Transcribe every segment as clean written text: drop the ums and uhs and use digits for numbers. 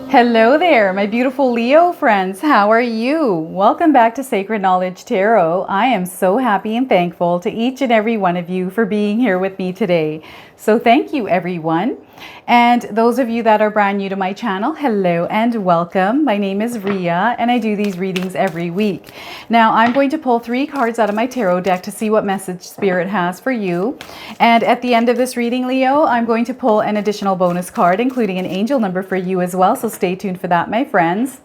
Hello there, my beautiful Leo friends. How are you? Welcome back to Sacred Knowledge Tarot. I am so happy and thankful to each and every one of you for being here with me today. So thank you, everyone. And those of you that are brand new to my channel, hello and welcome. My name is Ria and I do these readings every week. Now I'm going to pull 3 cards out of my tarot deck to see what message Spirit has for you. And at the end of this reading, Leo, I'm going to pull an additional bonus card, including an angel number for you as well. So stay tuned for that, my friends.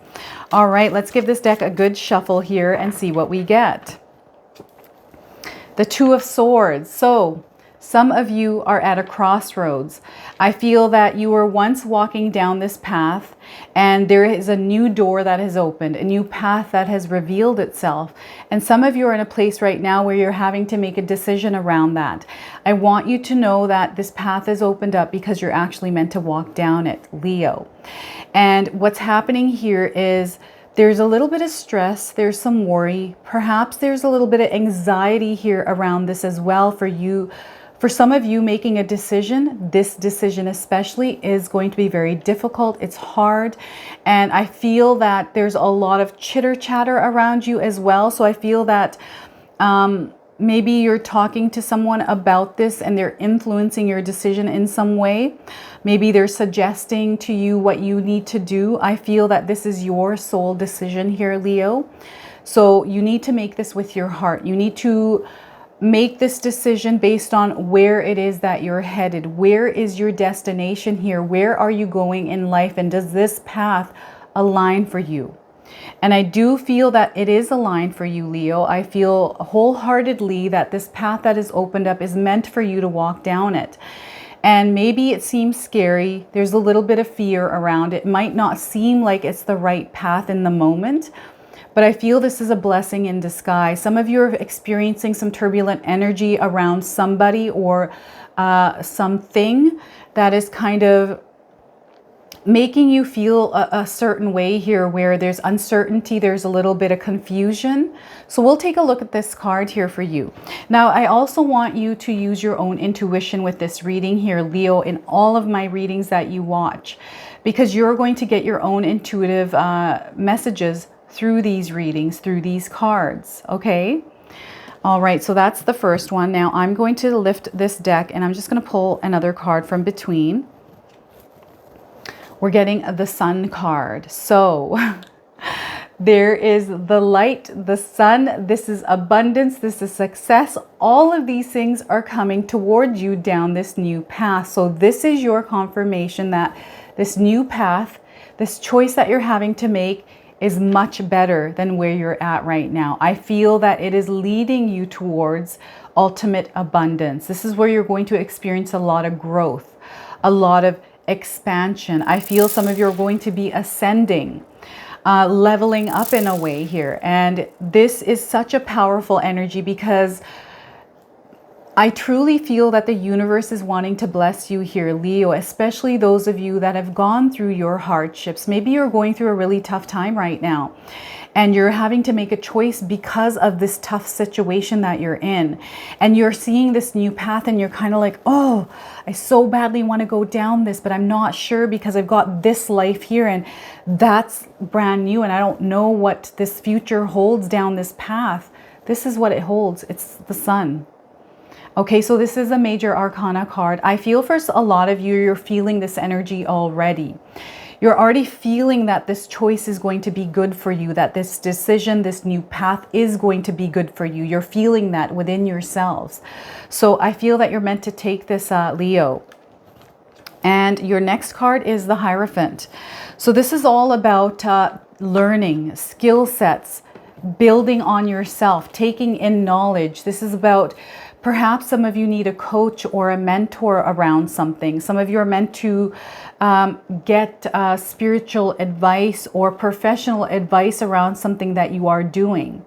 All right, let's give this deck a good shuffle here and see what we get. The Two of Swords. So some of you are at a crossroads. I feel that you were once walking down this path and there is a new door that has opened, a new path that has revealed itself. And some of you are in a place right now where you're having to make a decision around that. I want you to know that this path is opened up because you're actually meant to walk down it, Leo. And what's happening here is there's a little bit of stress, there's some worry, perhaps there's a little bit of anxiety here around this as well for you. For some of you making a decision, this decision especially is going to be very difficult. It's hard. And I feel that there's a lot of chitter chatter around you as well. So I feel that maybe you're talking to someone about this and they're influencing your decision in some way. Maybe they're suggesting to you what you need to do. I feel that this is your sole decision here, Leo. So you need to make this with your heart. You need to make this decision based on where it is that you're headed. Where is your destination here? Where are you going in life? And does this path align for you? And I do feel that it is aligned for you, Leo. I feel wholeheartedly that this path that is opened up is meant for you to walk down it. And maybe it seems scary. There's a little bit of fear around it. It might not seem like it's the right path in the moment, but I feel this is a blessing in disguise. Some of you are experiencing some turbulent energy around somebody or something that is kind of making you feel a certain way here where there's uncertainty, there's a little bit of confusion. So we'll take a look at this card here for you. Now, I also want you to use your own intuition with this reading here, Leo, in all of my readings that you watch, because you're going to get your own intuitive messages through these readings, through these cards, okay? All right, so that's the first one. Now I'm going to lift this deck and I'm just going to pull another card from between. We're getting the Sun card. So there is the light, the sun, this is abundance, this is success. All of these things are coming towards you down this new path. So this is your confirmation that this new path, this choice that you're having to make is much better than where you're at right now. I feel that it is leading you towards ultimate abundance. This is where you're going to experience a lot of growth, a lot of expansion. I feel some of you are going to be ascending, leveling up in a way here. And this is such a powerful energy because I truly feel that the universe is wanting to bless you here, Leo, especially those of you that have gone through your hardships. Maybe you're going through a really tough time right now and you're having to make a choice because of this tough situation that you're in. And you're seeing this new path and you're kind of like, oh, I so badly want to go down this, but I'm not sure because I've got this life here and that's brand new and I don't know what this future holds down this path. This is what it holds. It's the Sun. Okay, so this is a major arcana card. I feel for a lot of you, you're feeling this energy already. You're already feeling that this choice is going to be good for you, that this decision, this new path is going to be good for you. You're feeling that within yourselves. So I feel that you're meant to take this, Leo. And your next card is the Hierophant. So this is all about learning, skill sets, building on yourself, taking in knowledge. This is about perhaps some of you need a coach or a mentor around something. Some of you are meant to get spiritual advice or professional advice around something that you are doing.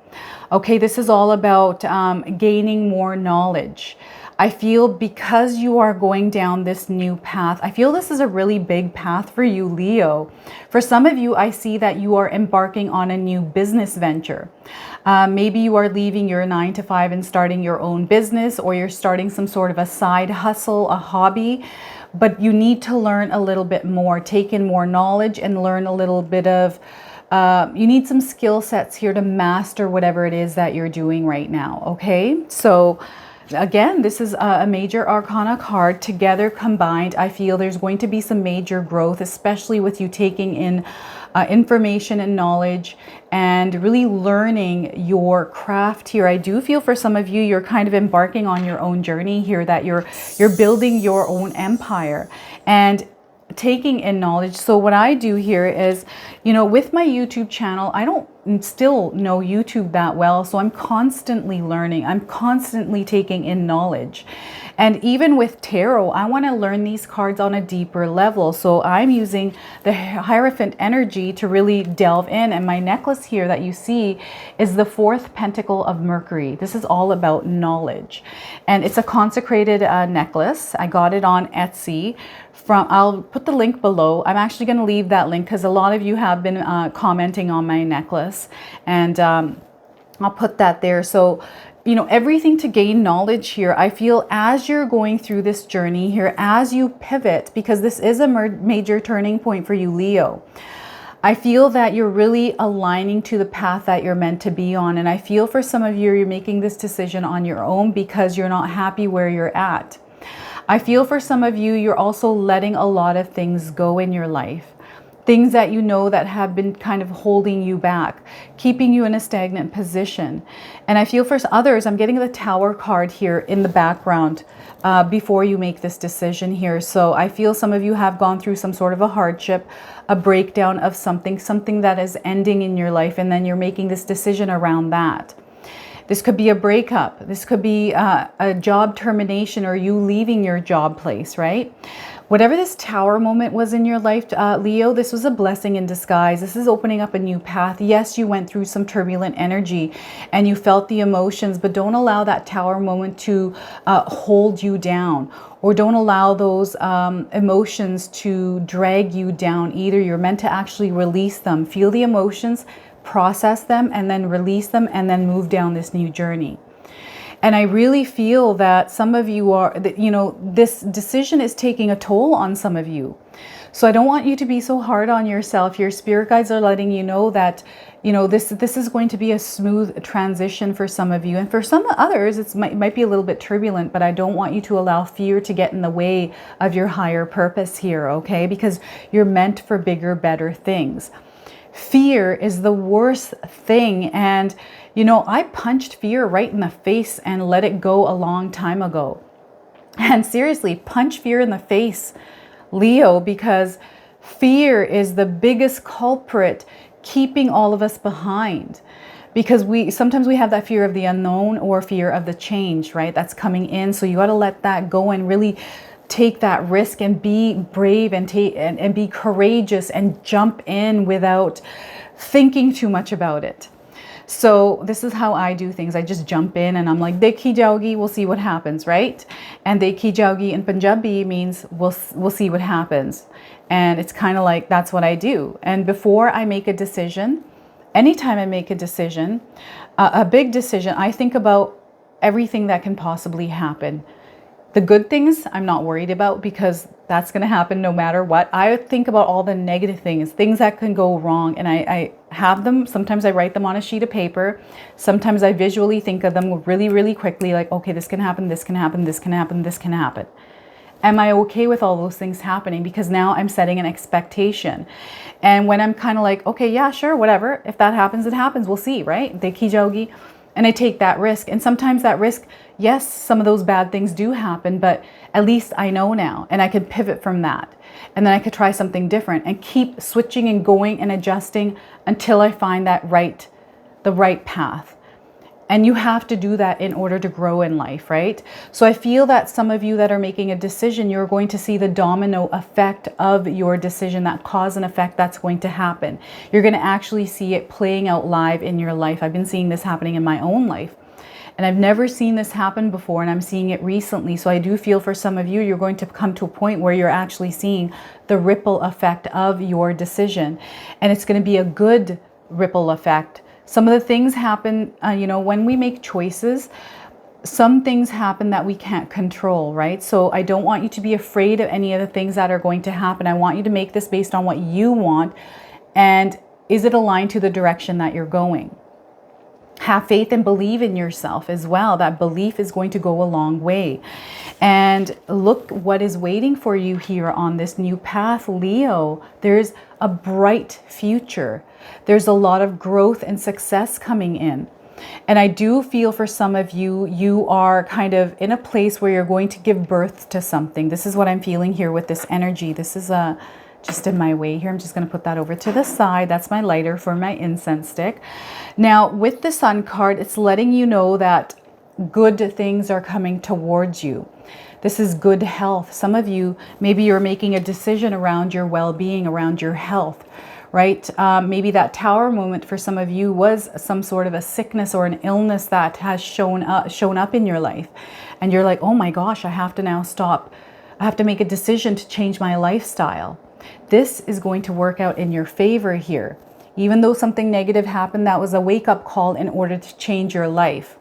Okay, this is all about gaining more knowledge. I feel because you are going down this new path, I feel this is a really big path for you, Leo. For some of you, I see that you are embarking on a new business venture. Maybe you are leaving your 9-to-5 and starting your own business, or you're starting some sort of a side hustle, a hobby. but you need to learn a little bit more, take in more knowledge and learn a little bit of, you need some skill sets here to master whatever it is that you're doing right now. Okay, so again, this is a major arcana card. Together combined, I feel there's going to be some major growth, especially with you taking in information and knowledge and really learning your craft here. I do feel for some of you, you're kind of embarking on your own journey here, that you're building your own empire and taking in knowledge. So what I do here is, you know, with my YouTube channel, I don't still know YouTube that well. So I'm constantly learning. I'm constantly taking in knowledge. And even with tarot, I want to learn these cards on a deeper level. So I'm using the Hierophant energy to really delve in. And my necklace here that you see is the 4th Pentacle of Mercury. This is all about knowledge. And it's a consecrated necklace. I got it on Etsy. I'll put the link below. I'm actually going to leave that link because a lot of you have been commenting on my necklace, and I'll put that there. So, you know, everything to gain knowledge here. I feel as you're going through this journey here, as you pivot, because this is a major turning point for you, Leo. I feel that you're really aligning to the path that you're meant to be on. And I feel for some of you, you're making this decision on your own because you're not happy where you're at. I feel for some of you, you're also letting a lot of things go in your life. Things that you know that have been kind of holding you back, keeping you in a stagnant position. And I feel for others, I'm getting the Tower card here in the background before you make this decision here. So I feel some of you have gone through some sort of a hardship, a breakdown of something that is ending in your life, and then you're making this decision around that. This could be a breakup. This could be a job termination or you leaving your job place, right? Whatever this Tower moment was in your life, Leo, this was a blessing in disguise. This is opening up a new path. Yes, you went through some turbulent energy and you felt the emotions, but don't allow that Tower moment to hold you down, or don't allow those emotions to drag you down either. You're meant to actually release them. Feel the emotions, process them, and then release them, and then move down this new journey. And I really feel that some of you are, you know, this decision is taking a toll on some of you. So I don't want you to be so hard on yourself. Your spirit guides are letting you know that, you know, this is going to be a smooth transition for some of you. And for some others, it might be a little bit turbulent, but I don't want you to allow fear to get in the way of your higher purpose here, okay? Because you're meant for bigger, better things. Fear is the worst thing. And, you know, I punched fear right in the face and let it go a long time ago. And seriously, punch fear in the face, Leo, because fear is the biggest culprit keeping all of us behind. Because sometimes we have that fear of the unknown or fear of the change, right? That's coming in. So you got to let that go and really take that risk and be brave and be courageous and jump in without thinking too much about it. So this is how I do things. I just jump in and I'm like, dekhi jaogi, we'll see what happens, right? And dekhi jaogi in Punjabi means we'll see what happens. And it's kind of like, that's what I do. And before I make a decision, anytime I make a decision, a big decision, I think about everything that can possibly happen. The good things I'm not worried about because that's going to happen no matter what. I think about all the negative things that can go wrong, and I have them. Sometimes I write them on a sheet of paper. Sometimes I visually think of them really, really quickly, like, okay, this can happen, this can happen, this can happen, this can happen. Am I okay with all those things happening? Because now I'm setting an expectation. And when I'm kind of like, okay, yeah, sure, whatever. If that happens, it happens. We'll see, right? Dekhi jaogi. And I take that risk. And sometimes that risk, yes, some of those bad things do happen, but at least I know now and I can pivot from that. And then I could try something different and keep switching and going and adjusting until I find the right path. And you have to do that in order to grow in life, right? So I feel that some of you that are making a decision, you're going to see the domino effect of your decision, that cause and effect that's going to happen. You're going to actually see it playing out live in your life. I've been seeing this happening in my own life. And I've never seen this happen before, and I'm seeing it recently. So I do feel for some of you, you're going to come to a point where you're actually seeing the ripple effect of your decision. And it's going to be a good ripple effect. Some of the things happen, you know, when we make choices, some things happen that we can't control, right? So I don't want you to be afraid of any of the things that are going to happen. I want you to make this based on what you want. And is it aligned to the direction that you're going? Have faith and believe in yourself as well. That belief is going to go a long way. And look what is waiting for you here on this new path, Leo. There's a bright future. There's a lot of growth and success coming in. And I do feel for some of you, you are kind of in a place where you're going to give birth to something. This is what I'm feeling here with this energy. This is just in my way here. I'm just going to put that over to the side. That's my lighter for my incense stick. Now, with the Sun card, it's letting you know that good things are coming towards you. This is good health. Some of you, maybe you're making a decision around your well-being, around your health, right? Maybe that Tower moment for some of you was some sort of a sickness or an illness that has shown up in your life. And you're like, oh my gosh, I have to now stop. I have to make a decision to change my lifestyle. This is going to work out in your favor here. Even though something negative happened, that was a wake-up call in order to change your life.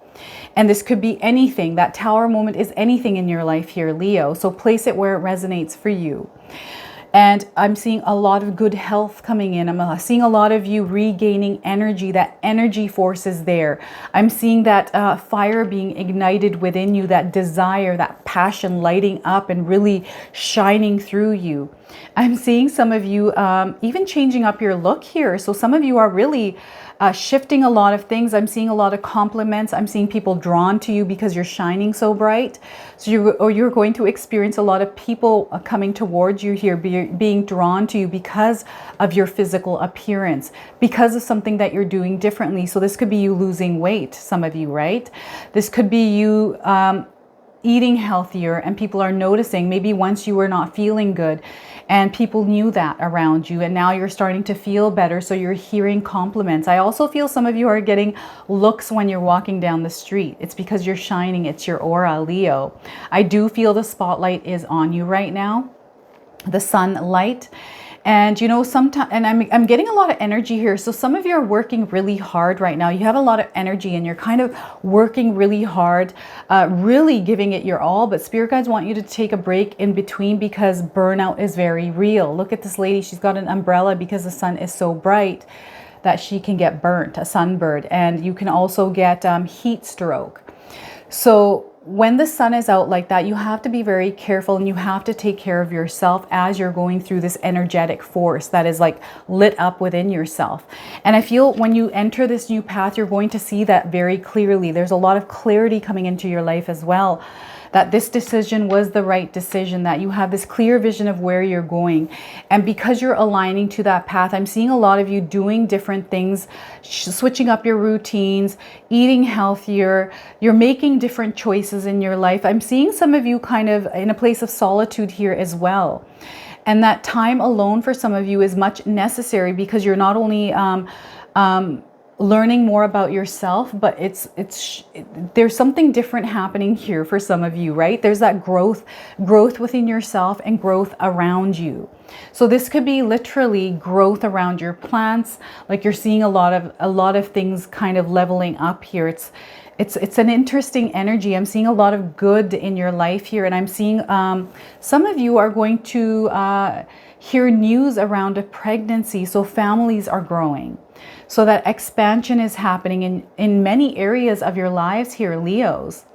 And this could be anything. That Tower moment is anything in your life here, Leo. So place it where it resonates for you. And I'm seeing a lot of good health coming in. I'm seeing a lot of you regaining energy. That energy force is there. I'm seeing that fire being ignited within you, that desire, that passion lighting up and really shining through you. I'm seeing some of you even changing up your look here. So some of you are really shifting a lot of things. I'm seeing a lot of compliments. I'm seeing people drawn to you because you're shining so bright. So you're going to experience a lot of people coming towards you here, being drawn to you because of your physical appearance, because of something that you're doing differently. So this could be you losing weight, some of you, right? This could be you eating healthier, and people are noticing. Maybe once you were not feeling good and people knew that around you, and now you're starting to feel better, so you're hearing compliments. I also feel some of you are getting looks when you're walking down the street. It's because you're shining. It's your aura, Leo. I do feel the spotlight is on you right now, the sunlight. And you know, sometimes, and I'm getting a lot of energy here. So some of you are working really hard right now. You have a lot of energy and you're kind of working really hard, really giving it your all. But spirit guides want you to take a break in between because burnout is very real. Look at this lady. She's got an umbrella because the sun is so bright that she can get burnt, a sunbird. And you can also get heat stroke. So when the sun is out like that, you have to be very careful and you have to take care of yourself as you're going through this energetic force that is like lit up within yourself. And I feel when you enter this new path, you're going to see that very clearly. There's a lot of clarity coming into your life as well, that this decision was the right decision, that you have this clear vision of where you're going. And because you're aligning to that path, I'm seeing a lot of you doing different things, switching up your routines, eating healthier. You're making different choices in your life. I'm seeing some of you kind of in a place of solitude here as well. And that time alone for some of you is much necessary because you're not only learning more about yourself, but there's something different happening here for some of you, right? There's that growth within yourself and growth around you. So this could be literally growth around your plants. Like you're seeing a lot of things kind of leveling up here. It's an interesting energy. I'm seeing a lot of good in your life here, and I'm seeing some of you are going to hear news around a pregnancy. So families are growing. So that expansion is happening in many areas of your lives here, Leos.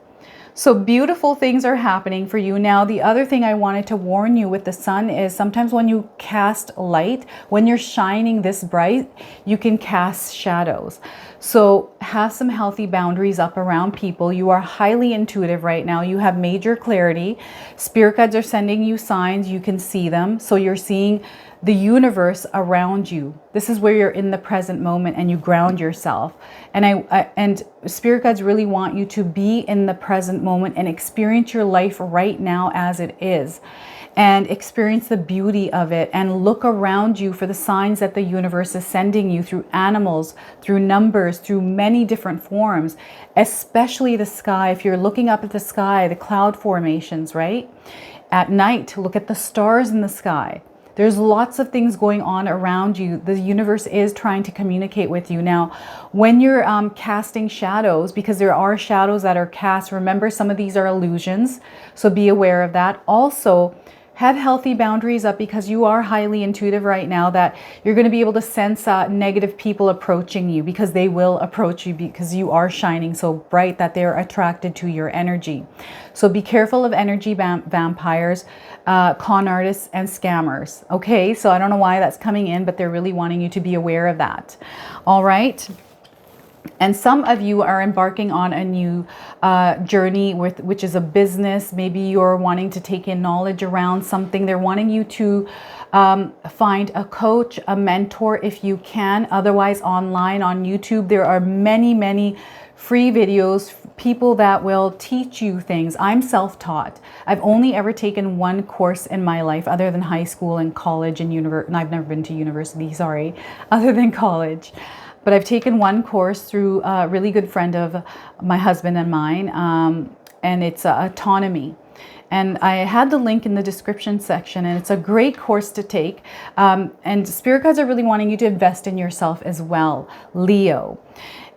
So beautiful things are happening for you. Now, the other thing I wanted to warn you with the sun is sometimes when you cast light, when you're shining this bright, you can cast shadows. So have some healthy boundaries up around people. You are highly intuitive right now. You have major clarity. Spirit guides are sending you signs. You can see them. So you're seeing the universe around you. This is where you're in the present moment and you ground yourself. And spirit guides really want you to be in the present moment and experience your life right now as it is, and experience the beauty of it, and look around you for the signs that the universe is sending you through animals, through numbers, through many different forms, especially the sky. If you're looking up at the sky, the cloud formations, right? At night, look at the stars in the sky. There's lots of things going on around you. The universe is trying to communicate with you. Now, when you're casting shadows, because there are shadows that are cast, remember some of these are illusions. So be aware of that. Also, have healthy boundaries up, because you are highly intuitive right now, that you're going to be able to sense negative people approaching you, because they will approach you because you are shining so bright that they're attracted to your energy. So be careful of energy vampires, con artists, and scammers. Okay, so I don't know why that's coming in, but they're really wanting you to be aware of that. All right. And some of you are embarking on a new journey, which is a business. Maybe you're wanting to take in knowledge around something. They're wanting you to find a coach, a mentor if you can. Otherwise, online on YouTube, there are many, many free videos, people that will teach you things. I'm self-taught. I've only ever taken one course in my life other than high school and college and university. I've never been to university, sorry, other than college. But I've taken one course through a really good friend of my husband and mine, and it's autonomy. And I had the link in the description section, and it's a great course to take. And Spirit guides are really wanting you to invest in yourself as well, Leo.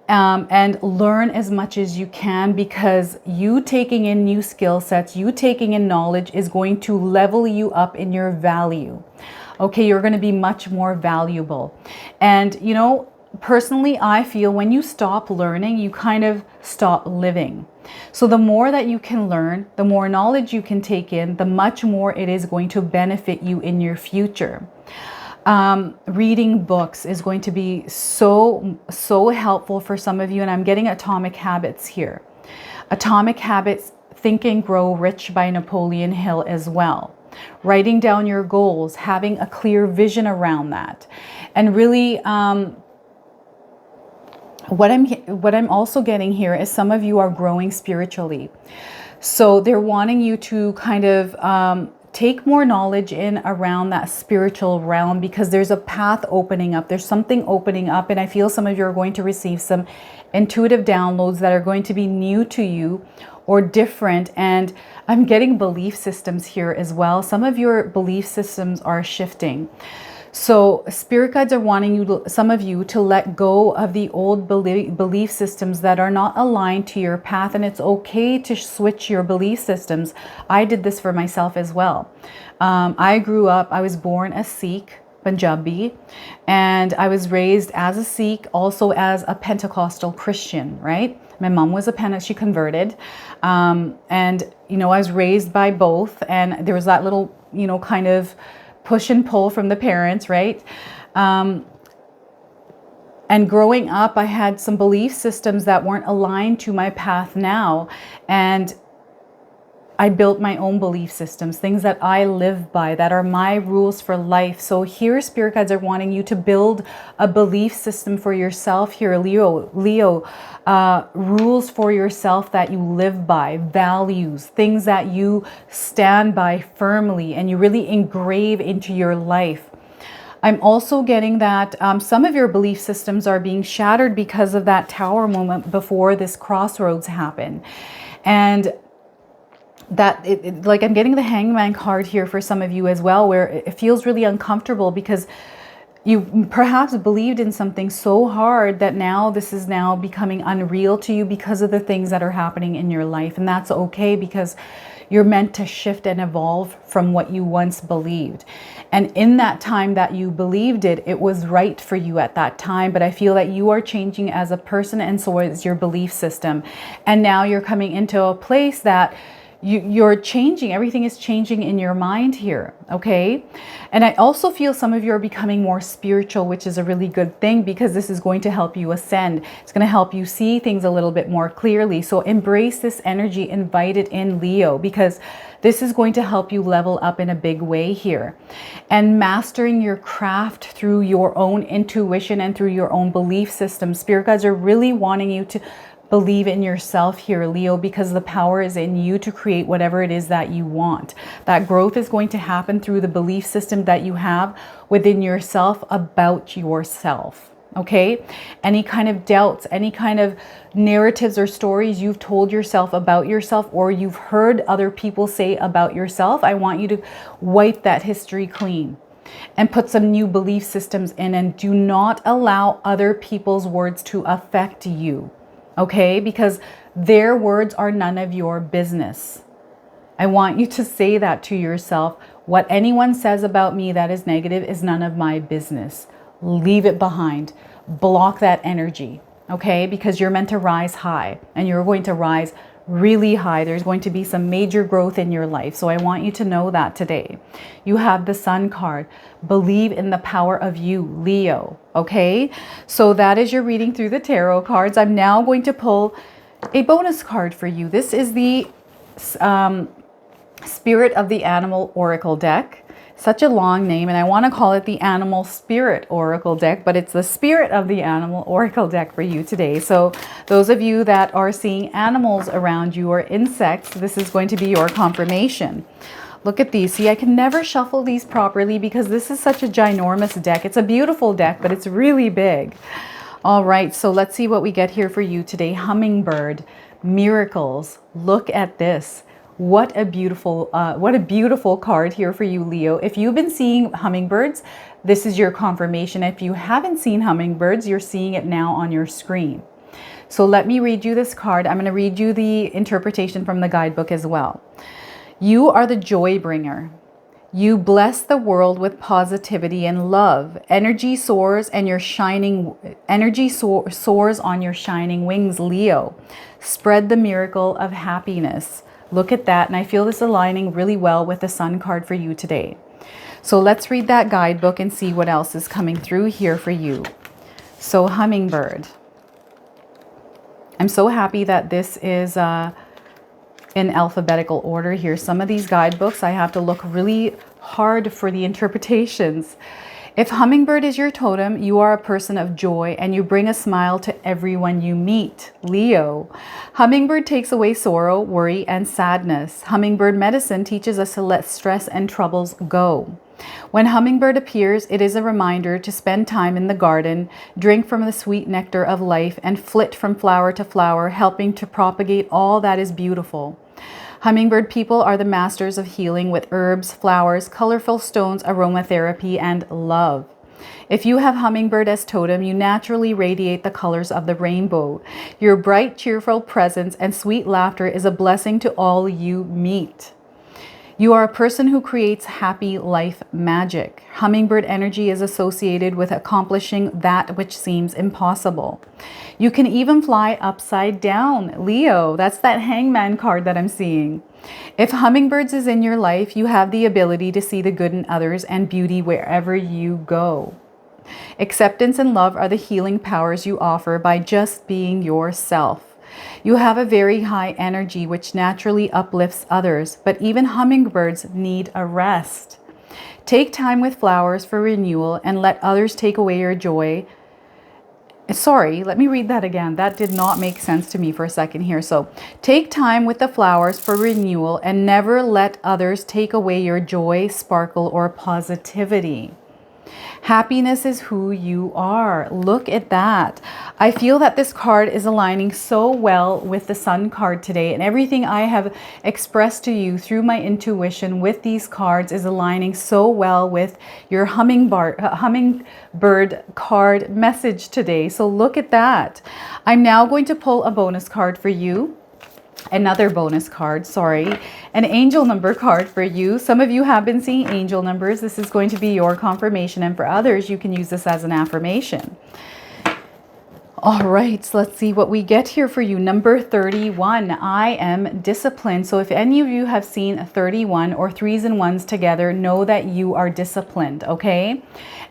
And learn as much as you can, because you taking in new skill sets, you taking in knowledge is going to level you up in your value. Okay, you're going to be much more valuable. And, you know, personally, I feel when you stop learning, you kind of stop living. So the more that you can learn, the more knowledge you can take in, the much more it is going to benefit you in your future. Reading books is going to be so helpful for some of you. And I'm getting Atomic Habits here. Atomic Habits, Think and Grow Rich by Napoleon Hill as well. Writing down your goals, having a clear vision around that. And really, what I'm also getting here is some of you are growing spiritually. So they're wanting you to kind of take more knowledge in around that spiritual realm, because there's a path opening up. There's something opening up, and I feel some of you are going to receive some intuitive downloads that are going to be new to you or different. And I'm getting belief systems here as well. Some of your belief systems are shifting. So Spirit guides are wanting you to, some of you, to let go of the old belief systems that are not aligned to your path. And it's okay to switch your belief systems. I did this for myself as well. I grew up, I was born a Sikh, Punjabi, and I was raised as a Sikh, also as a Pentecostal Christian, right? My mom was she converted. And, you know, I was raised by both. And there was that little, you know, kind of push and pull from the parents, right? And growing up, I had some belief systems that weren't aligned to my path now. And I built my own belief systems, things that I live by, that are my rules for life. So here, Spirit guides are wanting you to build a belief system for yourself here, Leo, rules for yourself that you live by, values, things that you stand by firmly and you really engrave into your life. I'm also getting that some of your belief systems are being shattered because of that tower moment before this crossroads happened. And that like I'm getting the Hangman card here for some of you as well, where it feels really uncomfortable because you perhaps believed in something so hard that now this is now becoming unreal to you because of the things that are happening in your life. And that's okay, because you're meant to shift and evolve from what you once believed. And in that time that you believed it, it was right for you at that time. But I feel that you are changing as a person, and so is your belief system. And now you're coming into a place that you're changing. Everything is changing in your mind here, okay? And I also feel some of you are becoming more spiritual, which is a really good thing, because this is going to help you ascend. It's going to help you see things a little bit more clearly. So embrace this energy, invite it in, Leo, because this is going to help you level up in a big way here. And mastering your craft through your own intuition and through your own belief system. Spirit guides are really wanting you to believe in yourself here, Leo, because the power is in you to create whatever it is that you want. That growth is going to happen through the belief system that you have within yourself about yourself, okay? Any kind of doubts, any kind of narratives or stories you've told yourself about yourself, or you've heard other people say about yourself, I want you to wipe that history clean. and put some new belief systems in, and do not allow other people's words to affect you. Okay? Because their words are none of your business. I want you to say that to yourself. What anyone says about me that is negative is none of my business. Leave it behind. Block that energy. Okay? Because you're meant to rise high, and you're going to rise really high. There's going to be some major growth in your life. So I want you to know that today. You have the Sun card. Believe in the power of you, Leo. Okay? So that is your reading through the tarot cards. I'm now going to pull a bonus card for you. This is the Spirit of the Animal Oracle deck. Such a long name, and I want to call it the Animal Spirit Oracle deck, but it's the Spirit of the Animal Oracle deck for you today. So those of you that are seeing animals around you or insects, this is going to be your confirmation. Look at these. See, I can never shuffle these properly because this is such a ginormous deck. It's a beautiful deck, but it's really big. All right, so let's see what we get here for you today. Hummingbird, miracles. Look at this. What a beautiful card here for you, Leo. If you've been seeing hummingbirds, this is your confirmation. If you haven't seen hummingbirds, you're seeing it now on your screen. So let me read you this card. I'm going to read you the interpretation from the guidebook as well. You are the joy bringer. You bless the world with positivity and love. Energy soars on your shining wings, Leo. Spread the miracle of happiness. Look at that. And I feel this aligning really well with the Sun card for you today. So let's read that guidebook and see what else is coming through here for you. So Hummingbird. I'm so happy that this is in alphabetical order here. Some of these guidebooks, I have to look really hard for the interpretations. If Hummingbird is your totem, you are a person of joy and you bring a smile to everyone you meet, Leo. Hummingbird takes away sorrow, worry, and sadness. Hummingbird medicine teaches us to let stress and troubles go. When Hummingbird appears, it is a reminder to spend time in the garden, drink from the sweet nectar of life, and flit from flower to flower, helping to propagate all that is beautiful. Hummingbird people are the masters of healing with herbs, flowers, colorful stones, aromatherapy, and love. If you have Hummingbird as totem, you naturally radiate the colors of the rainbow. Your bright, cheerful presence and sweet laughter is a blessing to all you meet. You are a person who creates happy life magic. Hummingbird energy is associated with accomplishing that which seems impossible. You can even fly upside down, Leo. That's that Hangman card that I'm seeing. If hummingbirds is in your life, you have the ability to see the good in others and beauty wherever you go. Acceptance and love are the healing powers you offer by just being yourself. You have a very high energy which naturally uplifts others, but even hummingbirds need a rest. Take time with flowers for renewal and let others take away your joy. Sorry, let me read that again. That did not make sense to me for a second here. So, take time with the flowers for renewal and never let others take away your joy, sparkle, or positivity. Happiness is who you are. Look at that. I feel that this card is aligning so well with the Sun card today, and everything I have expressed to you through my intuition with these cards is aligning so well with your hummingbird card message today. So look at that. I'm now going to pull a bonus card for you. Another bonus card, sorry, an angel number card for you. Some of you have been seeing angel numbers. This is going to be your confirmation, and for others, you can use this as an affirmation. All right, so let's see what we get here for you. Number 31, I am disciplined. So if any of you have seen 31 or 3s and 1s together, know that you are disciplined, okay?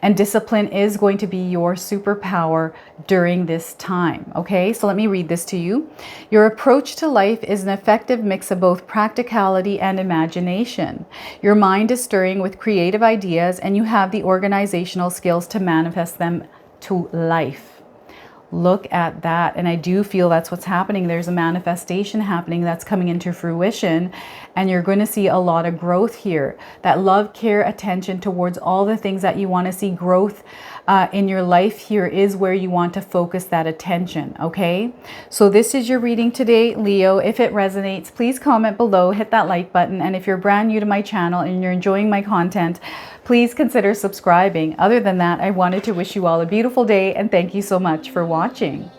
And discipline is going to be your superpower during this time, okay? So let me read this to you. Your approach to life is an effective mix of both practicality and imagination. Your mind is stirring with creative ideas and you have the organizational skills to manifest them to life. Look at that. And I do feel that's what's happening. There's a manifestation happening that's coming into fruition, and you're going to see a lot of growth here. That love, care, attention towards all the things that you want to see growth in your life here is where you want to focus that attention, okay? So this is your reading today, Leo. If it resonates, please comment below, hit that like button, and if you're brand new to my channel and you're enjoying my content, please consider subscribing. Other than that, I wanted to wish you all a beautiful day, and thank you so much for watching.